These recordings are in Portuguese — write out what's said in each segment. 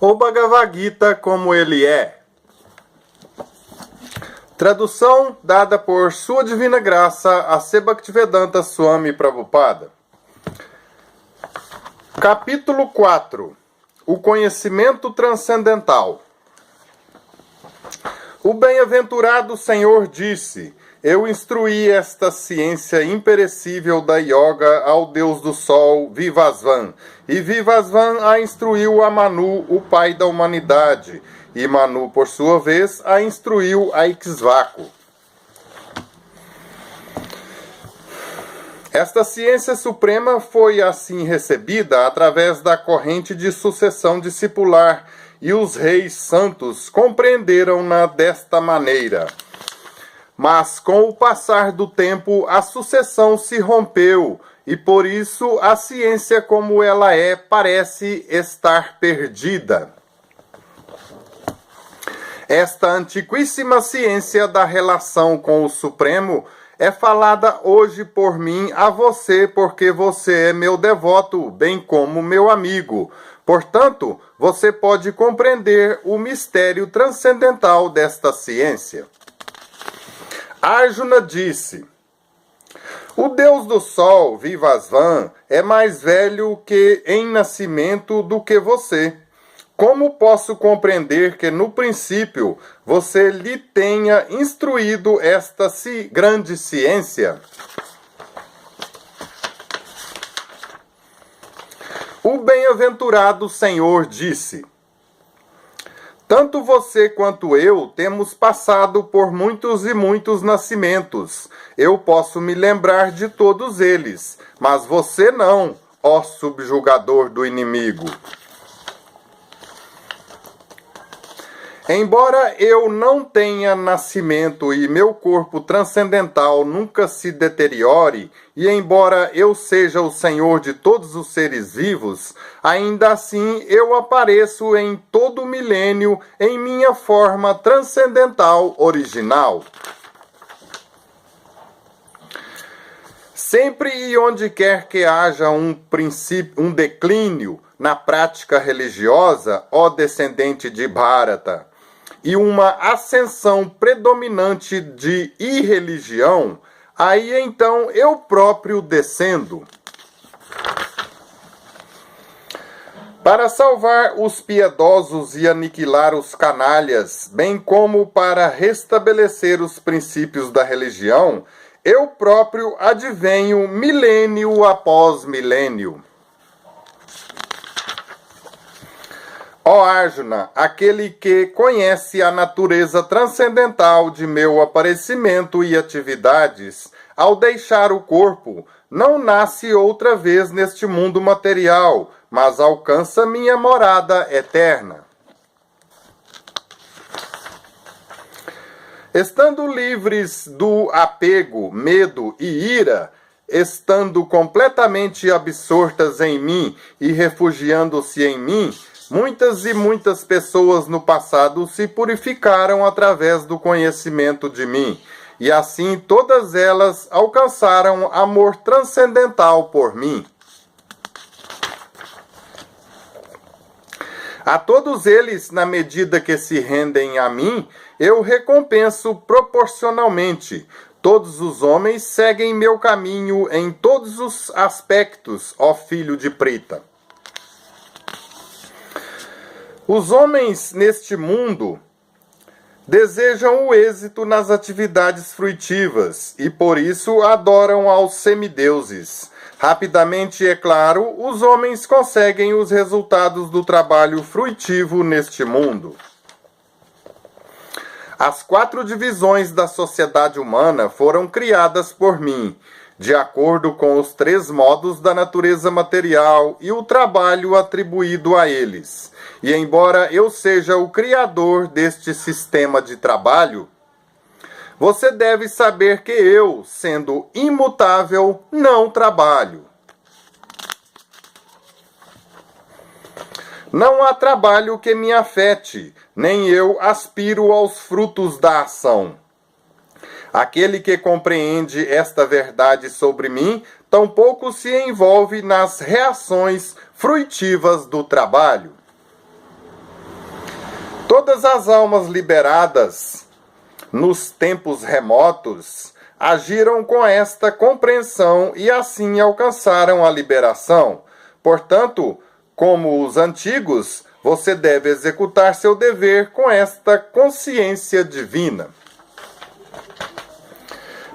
O Bhagavad Gita como ele é. Tradução dada por Sua Divina Graça a C. Bhaktivedanta Swami Prabhupada. Capítulo 4. O conhecimento transcendental. O bem-aventurado Senhor disse: eu instruí esta ciência imperecível da yoga ao Deus do Sol, Vivasvan, e Vivasvan a instruiu a Manu, o pai da humanidade, e Manu, por sua vez, a instruiu a Ikshvaku. Esta ciência suprema foi assim recebida através da corrente de sucessão discipular, e os reis santos compreenderam-na desta maneira. Mas com o passar do tempo a sucessão se rompeu, e por isso a ciência como ela é parece estar perdida. Esta antiquíssima ciência da relação com o Supremo é falada hoje por mim a você, porque você é meu devoto, bem como meu amigo. Portanto, você pode compreender o mistério transcendental desta ciência. Arjuna disse: o Deus do Sol, Vivasvan, é mais velho que em nascimento do que você. Como posso compreender que no princípio você lhe tenha instruído esta grande ciência? O bem-aventurado Senhor disse: tanto você quanto eu temos passado por muitos e muitos nascimentos. Eu posso me lembrar de todos eles, mas você não, ó subjugador do inimigo. Embora eu não tenha nascimento e meu corpo transcendental nunca se deteriore, e embora eu seja o Senhor de todos os seres vivos, ainda assim eu apareço em todo o milênio em minha forma transcendental original. Sempre e onde quer que haja um declínio na prática religiosa, ó descendente de Bharata, e uma ascensão predominante de irreligião, aí então eu próprio descendo. Para salvar os piedosos e aniquilar os canalhas, bem como para restabelecer os princípios da religião, eu próprio advenho milênio após milênio. Ó Arjuna, aquele que conhece a natureza transcendental de meu aparecimento e atividades, ao deixar o corpo, não nasce outra vez neste mundo material, mas alcança minha morada eterna. Estando livres do apego, medo e ira, estando completamente absortas em mim e refugiando-se em mim, muitas e muitas pessoas no passado se purificaram através do conhecimento de mim, e assim todas elas alcançaram amor transcendental por mim. A todos eles, na medida que se rendem a mim, eu recompenso proporcionalmente. Todos os homens seguem meu caminho em todos os aspectos, ó filho de Prita. Os homens neste mundo desejam o êxito nas atividades fruitivas e por isso adoram aos semideuses. Rapidamente, é claro, os homens conseguem os resultados do trabalho fruitivo neste mundo. As 4 divisões da sociedade humana foram criadas por mim, de acordo com os 3 modos da natureza material e o trabalho atribuído a eles. E embora eu seja o criador deste sistema de trabalho, você deve saber que eu, sendo imutável, não trabalho. Não há trabalho que me afete, nem eu aspiro aos frutos da ação. Aquele que compreende esta verdade sobre mim, tampouco se envolve nas reações fruitivas do trabalho. Todas as almas liberadas nos tempos remotos agiram com esta compreensão e assim alcançaram a liberação. Portanto, como os antigos, você deve executar seu dever com esta consciência divina.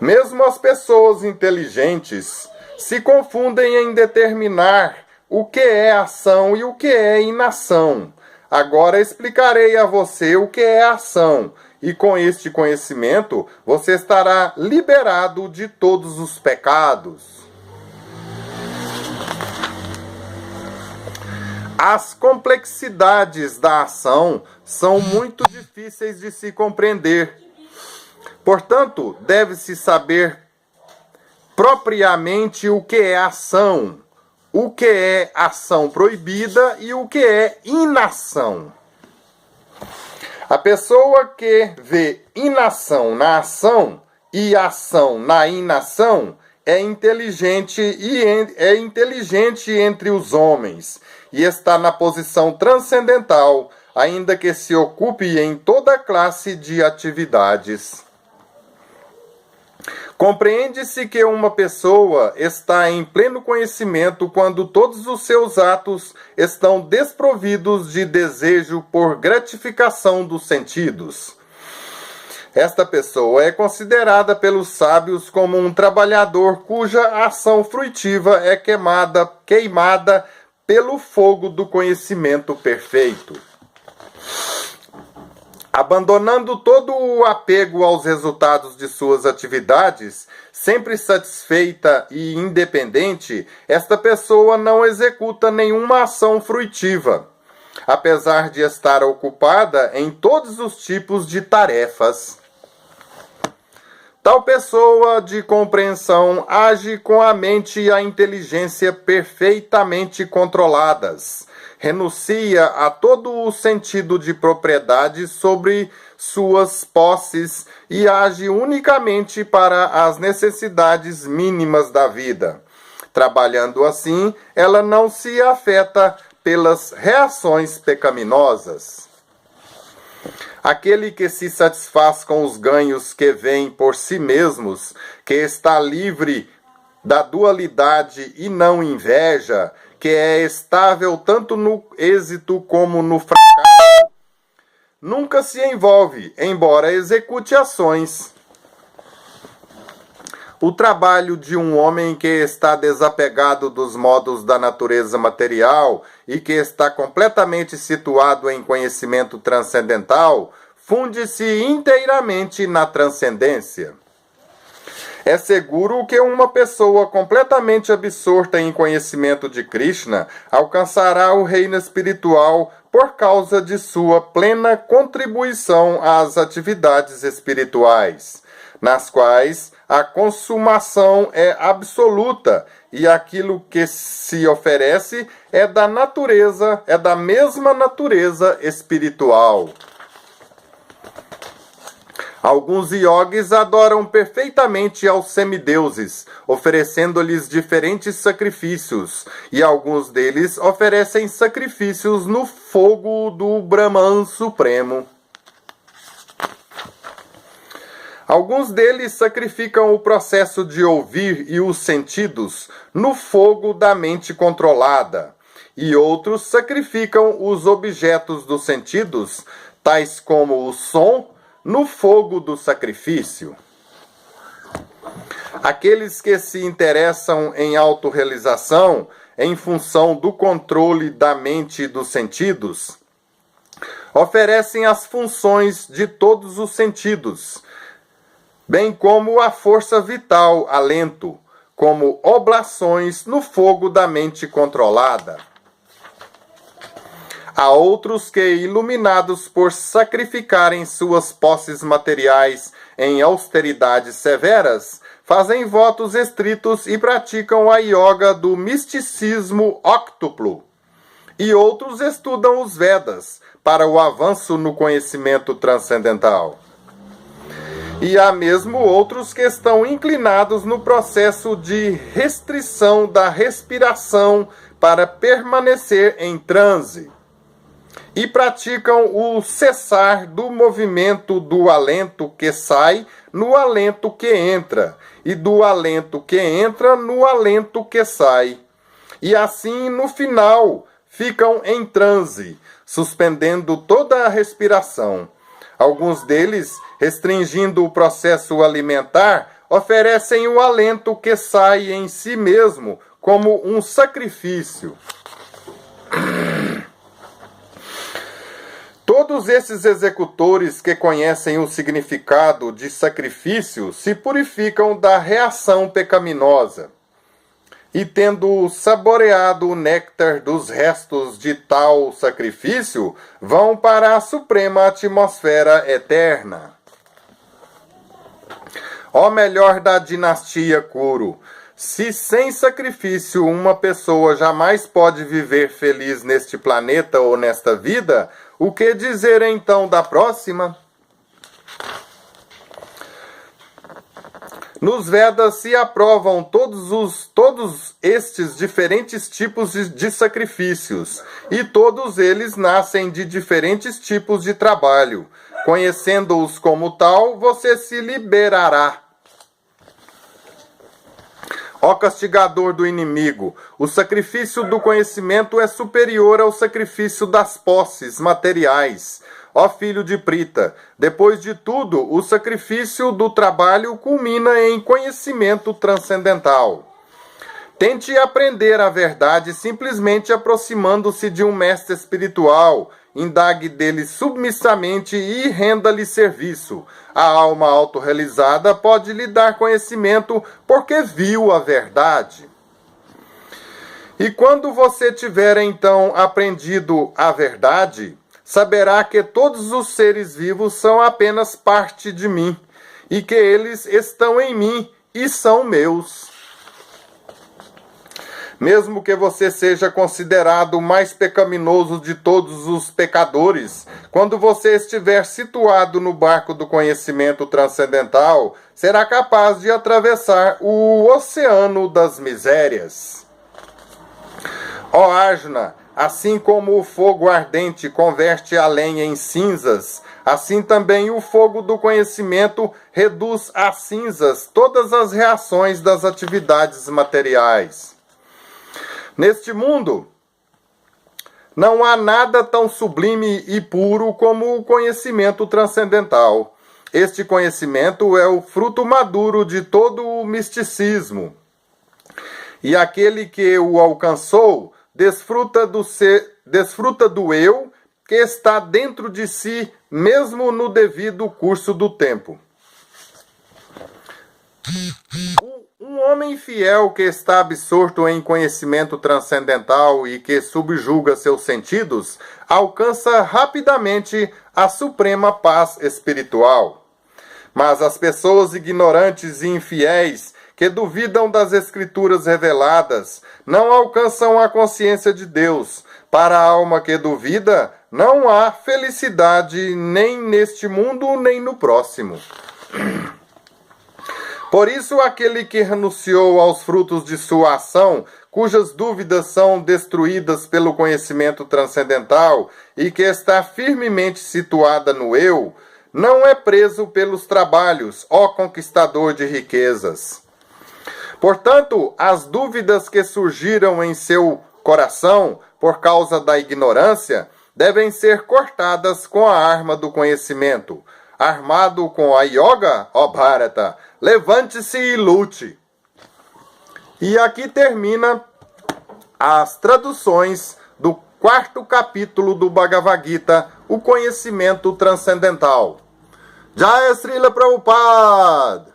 Mesmo as pessoas inteligentes se confundem em determinar o que é ação e o que é inação. Agora explicarei a você o que é ação, e com este conhecimento você estará liberado de todos os pecados. As complexidades da ação são muito difíceis de se compreender. Portanto, deve-se saber propriamente o que é ação, o que é ação proibida e o que é inação. A pessoa que vê inação na ação e ação na inação é inteligente entre os homens e está na posição transcendental, ainda que se ocupe em toda classe de atividades. Compreende-se que uma pessoa está em pleno conhecimento quando todos os seus atos estão desprovidos de desejo por gratificação dos sentidos. Esta pessoa é considerada pelos sábios como um trabalhador cuja ação fruitiva é queimada pelo fogo do conhecimento perfeito. Abandonando todo o apego aos resultados de suas atividades, sempre satisfeita e independente, esta pessoa não executa nenhuma ação fruitiva, apesar de estar ocupada em todos os tipos de tarefas. Tal pessoa de compreensão age com a mente e a inteligência perfeitamente controladas. Renuncia a todo o sentido de propriedade sobre suas posses e age unicamente para as necessidades mínimas da vida. Trabalhando assim, ela não se afeta pelas reações pecaminosas. Aquele que se satisfaz com os ganhos que vêm por si mesmos, que está livre da dualidade e não inveja, que é estável tanto no êxito como no fracasso, nunca se envolve, embora execute ações. O trabalho de um homem que está desapegado dos modos da natureza material e que está completamente situado em conhecimento transcendental funde-se inteiramente na transcendência. É seguro que uma pessoa completamente absorta em conhecimento de Krishna alcançará o reino espiritual por causa de sua plena contribuição às atividades espirituais, nas quais a consumação é absoluta e aquilo que se oferece é da mesma natureza espiritual. Alguns yogis adoram perfeitamente aos semideuses, oferecendo-lhes diferentes sacrifícios, e alguns deles oferecem sacrifícios no fogo do Brahman Supremo. Alguns deles sacrificam o processo de ouvir e os sentidos no fogo da mente controlada, e outros sacrificam os objetos dos sentidos, tais como o som, no fogo do sacrifício. Aqueles que se interessam em autorrealização em função do controle da mente e dos sentidos, oferecem as funções de todos os sentidos, bem como a força vital, alento, como oblações no fogo da mente controlada. Há outros que, iluminados por sacrificarem suas posses materiais em austeridades severas, fazem votos estritos e praticam a yoga do misticismo óctuplo. E outros estudam os Vedas para o avanço no conhecimento transcendental. E há mesmo outros que estão inclinados no processo de restrição da respiração para permanecer em transe. e praticam o cessar do movimento do alento que sai no alento que entra, e do alento que entra no alento que sai. E assim, no final, ficam em transe, suspendendo toda a respiração. Alguns deles, restringindo o processo alimentar, oferecem o alento que sai em si mesmo como um sacrifício. Todos esses executores que conhecem o significado de sacrifício se purificam da reação pecaminosa. E tendo saboreado o néctar dos restos de tal sacrifício, vão para a suprema atmosfera eterna. Ó melhor da dinastia Kuru, se sem sacrifício uma pessoa jamais pode viver feliz neste planeta ou nesta vida, o que dizer então da próxima? Nos Vedas se aprovam todos estes diferentes tipos de sacrifícios, e todos eles nascem de diferentes tipos de trabalho. Conhecendo-os como tal, você se liberará. Ó castigador do inimigo, o sacrifício do conhecimento é superior ao sacrifício das posses materiais. Ó filho de Prita, depois de tudo, o sacrifício do trabalho culmina em conhecimento transcendental. Tente aprender a verdade simplesmente aproximando-se de um mestre espiritual. Indague dele submissamente e renda-lhe serviço. A alma autorrealizada pode lhe dar conhecimento porque viu a verdade. E quando você tiver então aprendido a verdade, saberá que todos os seres vivos são apenas parte de mim, e que eles estão em mim e são meus. Mesmo que você seja considerado o mais pecaminoso de todos os pecadores, quando você estiver situado no barco do conhecimento transcendental, será capaz de atravessar o oceano das misérias. Ó Arjuna, assim como o fogo ardente converte a lenha em cinzas, assim também o fogo do conhecimento reduz a cinzas todas as reações das atividades materiais. Neste mundo, não há nada tão sublime e puro como o conhecimento transcendental. Este conhecimento é o fruto maduro de todo o misticismo. E aquele que o alcançou desfruta do eu que está dentro de si, mesmo no devido curso do tempo. Um homem fiel que está absorto em conhecimento transcendental e que subjuga seus sentidos, alcança rapidamente a suprema paz espiritual. Mas as pessoas ignorantes e infiéis que duvidam das escrituras reveladas não alcançam a consciência de Deus. Para a alma que duvida, não há felicidade nem neste mundo nem no próximo. Por isso, aquele que renunciou aos frutos de sua ação, cujas dúvidas são destruídas pelo conhecimento transcendental e que está firmemente situada no eu, não é preso pelos trabalhos, ó conquistador de riquezas. Portanto, as dúvidas que surgiram em seu coração por causa da ignorância devem ser cortadas com a arma do conhecimento. Armado com a yoga, ó Bharata, levante-se e lute. E aqui termina as traduções do 4º capítulo do Bhagavad Gita, o conhecimento transcendental. Jai Srila Prabhupada!